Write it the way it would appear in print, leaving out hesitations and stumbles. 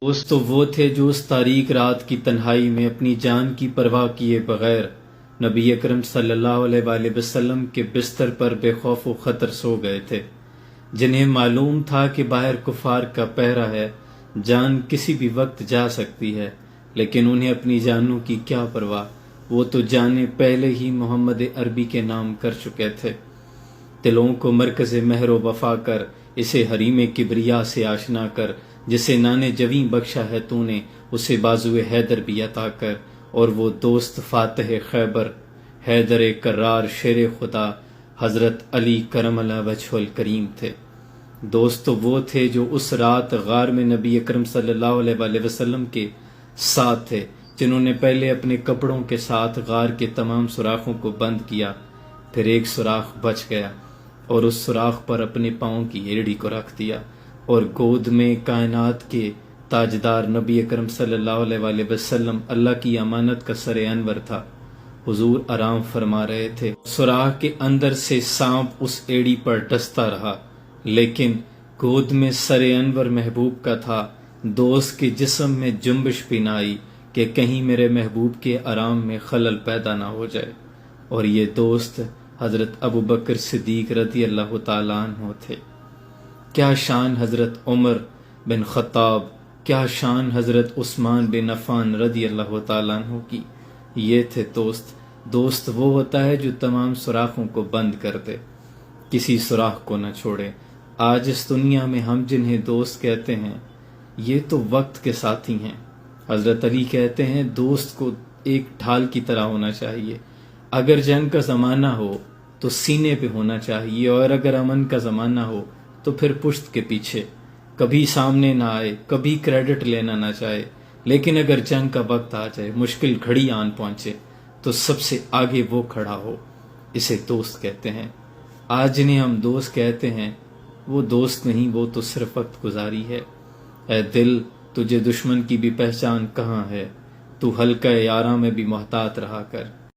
دوست تو وہ تھے جو اس تاریک رات کی تنہائی میں اپنی جان کی پرواہ کیے بغیر نبی اکرم صلی اللہ علیہ وآلہ وسلم کے بستر پر بے خوف و خطر سو گئے تھے، جنہیں معلوم تھا کہ باہر کفار کا پہرا ہے، جان کسی بھی وقت جا سکتی ہے، لیکن انہیں اپنی جانوں کی کیا پرواہ، وہ تو جانیں پہلے ہی محمد عربی کے نام کر چکے تھے۔ دلوں کو مرکز مہر و وفا کر، اسے حریم کبریا سے آشنا کر، جسے نان جویں بخشا ہے تو نے، اسے بازو حیدر بھی عطا کر۔ اور وہ دوست فاتح خیبر، حیدر کرار شیر خدا، حضرت علی کرم اللہ وجہ الکریم تھے۔ دوست تو وہ تھے جو اس رات غار میں نبی اکرم صلی اللہ علیہ وآلہ وسلم کے ساتھ تھے، جنہوں نے پہلے اپنے کپڑوں کے ساتھ غار کے تمام سوراخوں کو بند کیا، پھر ایک سوراخ بچ گیا اور اس سوراخ پر اپنے پاؤں کی ایڑی کو رکھ دیا، اور گود میں کائنات کے تاجدار نبی اکرم صلی اللہ علیہ وآلہ وسلم، اللہ کی امانت کا سر انور تھا، حضور آرام فرما رہے تھے۔ سوراخ کے اندر سے سانپ اس ایڑی پر ڈستا رہا، لیکن گود میں سر انور محبوب کا تھا۔ دوست کے جسم میں جنبش بھی نہ آئی کہ کہیں میرے محبوب کے آرام میں خلل پیدا نہ ہو جائے، اور یہ دوست حضرت ابو بکر صدیق رضی اللہ تعالیٰ عنہ تھے۔ کیا شان حضرت عمر بن خطاب، کیا شان حضرت عثمان بن عفان رضی اللہ تعالیٰ عنہ کی۔ یہ تھے دوست۔ دوست وہ ہوتا ہے جو تمام سوراخوں کو بند کر دے، کسی سوراخ کو نہ چھوڑے۔ آج اس دنیا میں ہم جنہیں دوست کہتے ہیں، یہ تو وقت کے ساتھی ہیں۔ حضرت علی کہتے ہیں دوست کو ایک ڈھال کی طرح ہونا چاہیے، اگر جنگ کا زمانہ ہو تو سینے پہ ہونا چاہیے، اور اگر امن کا زمانہ ہو تو پھر پشت کے پیچھے، کبھی سامنے نہ آئے، کبھی کریڈٹ لینا نہ چاہے، لیکن اگر جنگ کا وقت آ جائے، مشکل گھڑی آن پہنچے تو سب سے آگے وہ کھڑا ہو، اسے دوست کہتے ہیں۔ آج جنہیں ہم دوست کہتے ہیں وہ دوست نہیں، وہ تو صرف وقت گزاری ہے۔ اے دل، تجھے دشمن کی بھی پہچان کہاں ہے، تو حلقہ یاراں میں بھی محتاط رہا کر۔